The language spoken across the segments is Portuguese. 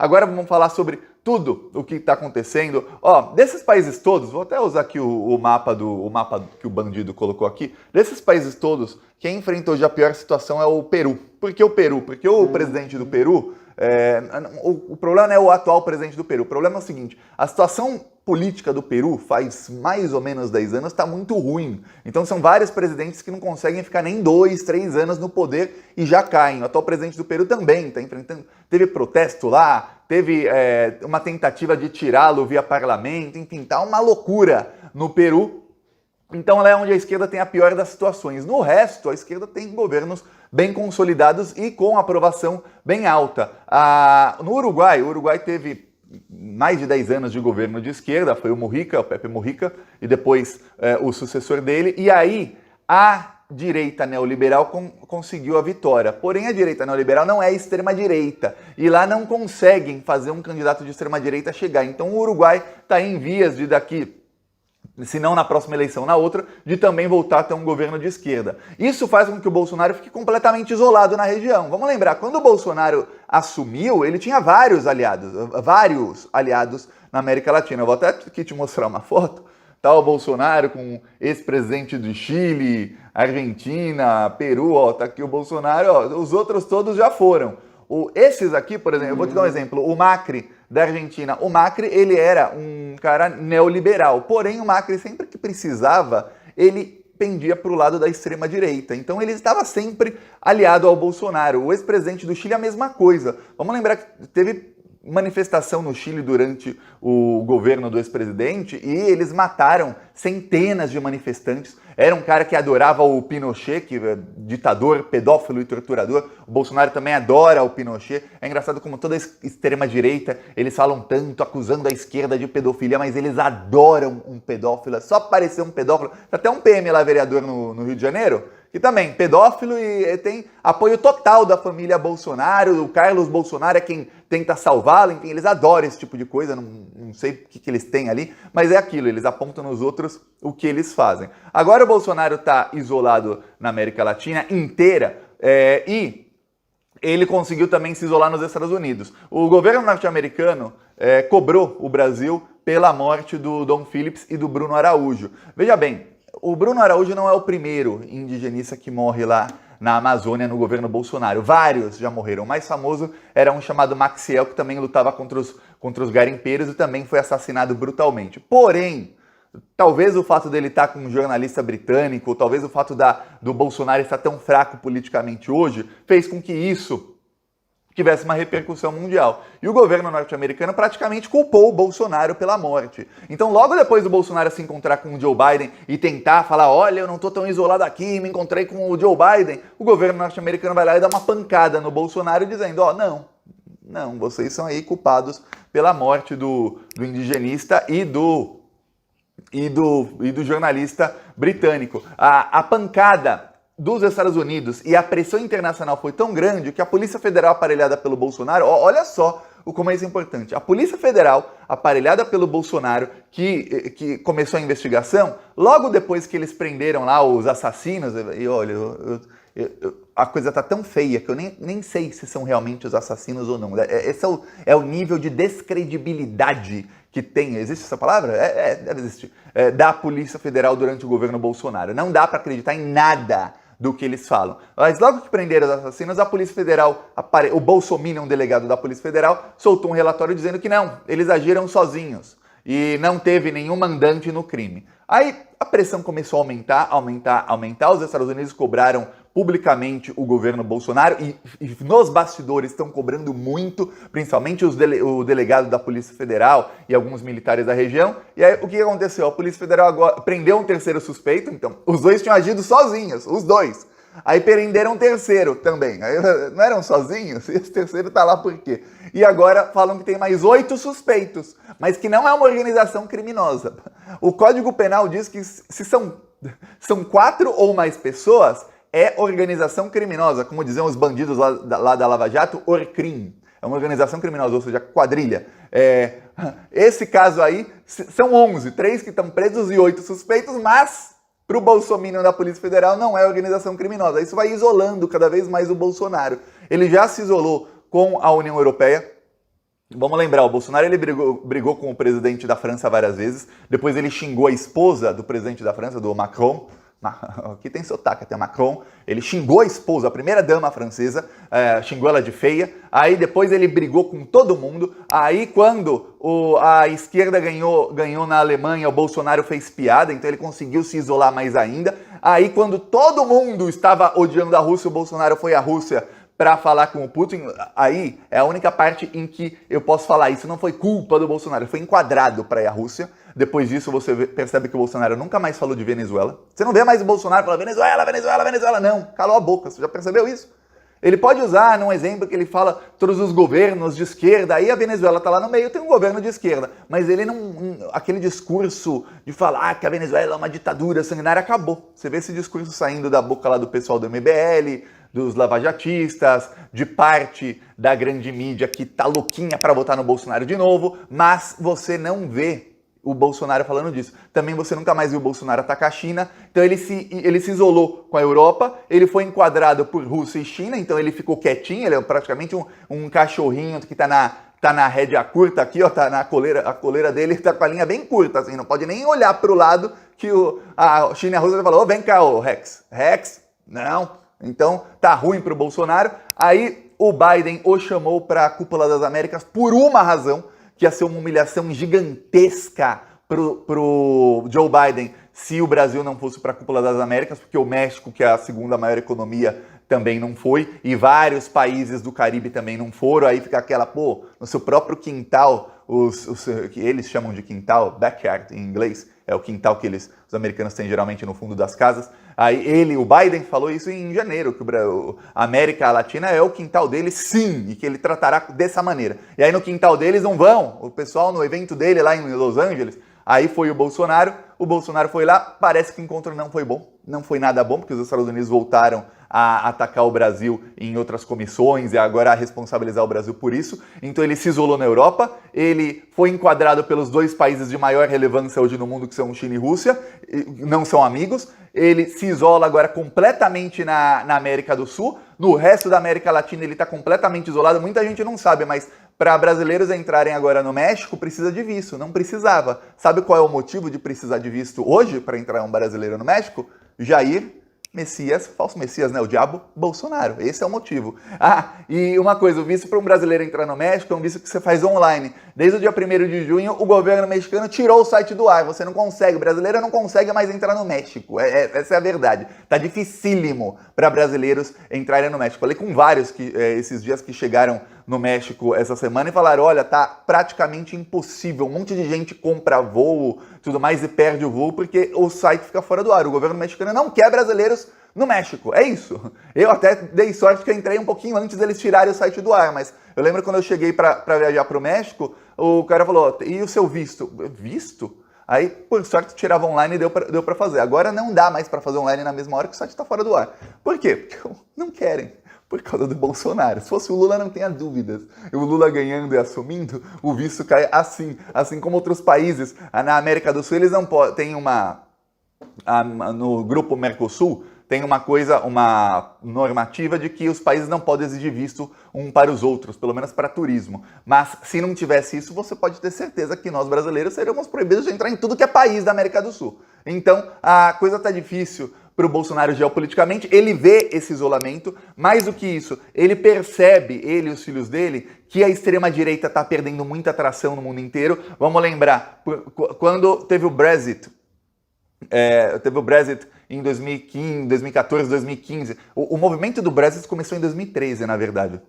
Agora vamos falar sobre tudo o que está acontecendo. Ó, desses países todos, vou até usar aqui o mapa que o bandido colocou aqui. Desses países todos, quem enfrenta hoje a pior situação é o Peru. Por que o Peru? Porque o presidente do Peru, o problema não é o atual presidente do Peru. O problema é o seguinte, a situação política do Peru faz mais ou menos 10 anos está muito ruim. Então são vários presidentes que não conseguem ficar nem 2, 3 anos no poder e já caem. O atual presidente do Peru também está enfrentando, teve protesto lá, teve uma tentativa de tirá-lo via parlamento, enfim, tá uma loucura no Peru. Então lá é onde a esquerda tem a pior das situações. No resto, a esquerda tem governos bem consolidados e com aprovação bem alta. No Uruguai, o Uruguai teve mais de 10 anos de governo de esquerda, foi o Mujica, o Pepe Mujica, e depois o sucessor dele, e aí a direita neoliberal conseguiu a vitória. Porém, a direita neoliberal não é extrema-direita, e lá não conseguem fazer um candidato de extrema-direita chegar. Então o Uruguai está em vias de daqui, se não na próxima eleição, na outra, de também voltar a ter um governo de esquerda. Isso faz com que o Bolsonaro fique completamente isolado na região. Vamos lembrar, quando o Bolsonaro assumiu, ele tinha vários aliados na América Latina. Eu vou até aqui te mostrar uma foto. Tá o Bolsonaro com ex-presidente do Chile, Argentina, Peru, ó, tá aqui o Bolsonaro, ó, os outros todos já foram. Esses aqui, por exemplo, eu vou te dar um exemplo, o Macri da Argentina. O Macri, ele era um cara neoliberal, porém o Macri sempre que precisava, ele pendia para o lado da extrema-direita. Então ele estava sempre aliado ao Bolsonaro. O ex-presidente do Chile, a mesma coisa. Vamos lembrar que teve manifestação no Chile durante o governo do ex-presidente e eles mataram centenas de manifestantes. Era um cara que adorava o Pinochet, que é ditador, pedófilo e torturador. O Bolsonaro também adora o Pinochet. É engraçado como toda a extrema-direita, eles falam tanto, acusando a esquerda de pedofilia, mas eles adoram um pedófilo. Só parecer um pedófilo. Tem até um PM lá, vereador no Rio de Janeiro, que também, pedófilo e tem apoio total da família Bolsonaro. O Carlos Bolsonaro é quem tenta salvá-lo, enfim, eles adoram esse tipo de coisa, não sei o que eles têm ali, mas é aquilo, eles apontam nos outros o que eles fazem. Agora o Bolsonaro está isolado na América Latina inteira e ele conseguiu também se isolar nos Estados Unidos. O governo norte-americano cobrou o Brasil pela morte do Dom Phillips e do Bruno Araújo. Veja bem, o Bruno Araújo não é o primeiro indigenista que morre lá na Amazônia no governo Bolsonaro. Vários já morreram. O mais famoso era um chamado Maxiel, que também lutava contra os garimpeiros e também foi assassinado brutalmente. Porém, talvez o fato dele estar com um jornalista britânico, ou talvez o fato do Bolsonaro estar tão fraco politicamente hoje, fez com que isso tivesse uma repercussão mundial. E o governo norte-americano praticamente culpou o Bolsonaro pela morte. Então, logo depois do Bolsonaro se encontrar com o Joe Biden e tentar falar, olha, eu não estou tão isolado aqui, me encontrei com o Joe Biden, o governo norte-americano vai lá e dá uma pancada no Bolsonaro dizendo, ó, não, vocês são aí culpados pela morte do indigenista e do jornalista britânico. A pancada dos Estados Unidos e a pressão internacional foi tão grande que a Polícia Federal aparelhada pelo Bolsonaro, olha só como é isso importante, a Polícia Federal aparelhada pelo Bolsonaro, que começou a investigação, logo depois que eles prenderam lá os assassinos, e olha, a coisa tá tão feia que eu nem sei se são realmente os assassinos ou não. Esse é o nível de descredibilidade que tem, existe essa palavra? Deve existir, da Polícia Federal durante o governo Bolsonaro. Não dá para acreditar em nada do que eles falam. Mas logo que prenderam os assassinos, a Polícia Federal, o Bolsominion, delegado da Polícia Federal, soltou um relatório dizendo que não, eles agiram sozinhos e não teve nenhum mandante no crime. Aí a pressão começou a aumentar. Os Estados Unidos cobraram publicamente o governo Bolsonaro e nos bastidores estão cobrando muito, principalmente o delegado da Polícia Federal e alguns militares da região. E aí o que aconteceu? A Polícia Federal agora prendeu um terceiro suspeito, então os dois tinham agido sozinhos, os dois. Aí prenderam um terceiro também. Aí, não eram sozinhos? Esse terceiro tá lá por quê? E agora falam que tem mais 8 suspeitos, mas que não é uma organização criminosa. O Código Penal diz que se são 4 ou mais pessoas, é organização criminosa, como diziam os bandidos lá da Lava Jato, ORCRIM. É uma organização criminosa, ou seja, quadrilha. Esse caso aí, são 11, 3 que estão presos e 8 suspeitos, mas para o Bolsonaro da Polícia Federal não é organização criminosa. Isso vai isolando cada vez mais o Bolsonaro. Ele já se isolou com a União Europeia, Vamos lembrar, o Bolsonaro ele brigou com o presidente da França várias vezes, depois ele xingou a esposa do presidente da França, do Macron, aqui tem sotaque, até Macron, ele xingou a esposa, a primeira-dama francesa, xingou ela de feia, aí depois ele brigou com todo mundo, aí quando a esquerda ganhou na Alemanha, o Bolsonaro fez piada, então ele conseguiu se isolar mais ainda, aí quando todo mundo estava odiando a Rússia, o Bolsonaro foi à Rússia para falar com o Putin, aí é a única parte em que eu posso falar isso não foi culpa do Bolsonaro, foi enquadrado para ir à Rússia. Depois disso você percebe que o Bolsonaro nunca mais falou de Venezuela. Você não vê mais o Bolsonaro falando Venezuela, Venezuela, Venezuela, não. Calou a boca, você já percebeu isso? Ele pode usar num exemplo que ele fala todos os governos de esquerda, aí a Venezuela está lá no meio, tem um governo de esquerda, mas ele não, aquele discurso de falar que a Venezuela é uma ditadura sanguinária acabou. Você vê esse discurso saindo da boca lá do pessoal do MBL, dos lavajatistas, de parte da grande mídia que tá louquinha para votar no Bolsonaro de novo, mas você não vê o Bolsonaro falando disso. Também você nunca mais viu o Bolsonaro atacar a China, então ele se isolou com a Europa, ele foi enquadrado por Rússia e China, então ele ficou quietinho, ele é praticamente um cachorrinho que tá na rédea curta aqui, ó, tá na a coleira dele tá com a linha bem curta, assim, não pode nem olhar pro lado que a China e a Rússia falou, vem cá, ô Rex. Rex? Não. Então tá ruim pro Bolsonaro. Aí o Biden o chamou para a Cúpula das Américas por uma razão, que ia ser uma humilhação gigantesca pro Joe Biden se o Brasil não fosse para a Cúpula das Américas, porque o México, que é a segunda maior economia, também não foi, e vários países do Caribe também não foram, aí fica aquela, pô, no seu próprio quintal, que eles chamam de quintal, backyard em inglês, é o quintal que os americanos têm geralmente no fundo das casas. Aí o Biden falou isso em janeiro, que a América Latina é o quintal deles, sim, e que ele tratará dessa maneira. E aí no quintal deles não vão, o pessoal no evento dele lá em Los Angeles, aí foi o Bolsonaro foi lá, parece que o encontro não foi bom, não foi nada bom, porque os Estados Unidos voltaram a atacar o Brasil em outras comissões e agora a responsabilizar o Brasil por isso. Então ele se isolou na Europa, ele foi enquadrado pelos dois países de maior relevância hoje no mundo, que são China e Rússia, não são amigos. Ele se isola agora completamente na América do Sul. No resto da América Latina ele está completamente isolado. Muita gente não sabe, mas para brasileiros entrarem agora no México precisa de visto, não precisava. Sabe qual é o motivo de precisar de visto hoje para entrar um brasileiro no México? Jair Messias, falso Messias, né? O diabo Bolsonaro. Esse é o motivo. Ah, e uma coisa, o visto para um brasileiro entrar no México é um visto que você faz online. Desde o dia 1º de junho, o governo mexicano tirou o site do ar. Você não consegue, o brasileiro não consegue mais entrar no México. Essa é a verdade. Tá dificílimo para brasileiros entrarem no México. Falei com vários esses dias que chegaram no México essa semana e falaram, olha, tá praticamente impossível. Um monte de gente compra voo, tudo mais, e perde o voo porque o site fica fora do ar. O governo mexicano não quer brasileiros no México. É isso. Eu até dei sorte que eu entrei um pouquinho antes deles tirarem o site do ar, mas eu lembro quando eu cheguei para viajar para o México, o cara falou, e o seu visto? Visto? Aí, por sorte, tirava online e deu para fazer. Agora não dá mais para fazer online na mesma hora que o site está fora do ar. Por quê? Porque não querem. Por causa do Bolsonaro. Se fosse o Lula, não tenha dúvidas. O Lula ganhando e assumindo, o visto cai assim como outros países. Na América do Sul, eles não podem. Tem no grupo Mercosul, tem uma normativa de que os países não podem exigir visto um para os outros, pelo menos para turismo. Mas se não tivesse isso, você pode ter certeza que nós brasileiros seríamos proibidos de entrar em tudo que é país da América do Sul. Então, a coisa está difícil para o Bolsonaro geopoliticamente, ele vê esse isolamento, mais do que isso, ele percebe, ele e os filhos dele, que a extrema-direita está perdendo muita atração no mundo inteiro. Vamos lembrar, quando teve o Brexit, em 2015, 2014, 2015, o movimento do Brexit começou em 2013, na verdade,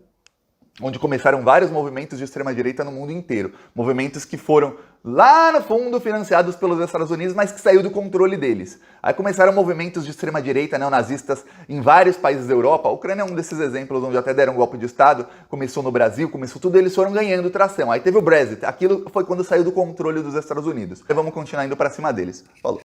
onde começaram vários movimentos de extrema-direita no mundo inteiro. Movimentos que foram lá no fundo financiados pelos Estados Unidos, mas que saiu do controle deles. Aí começaram movimentos de extrema-direita neonazistas em vários países da Europa. A Ucrânia é um desses exemplos onde até deram um golpe de Estado. Começou no Brasil, começou tudo, eles foram ganhando tração. Aí teve o Brexit. Aquilo foi quando saiu do controle dos Estados Unidos. E vamos continuar indo para cima deles. Falou.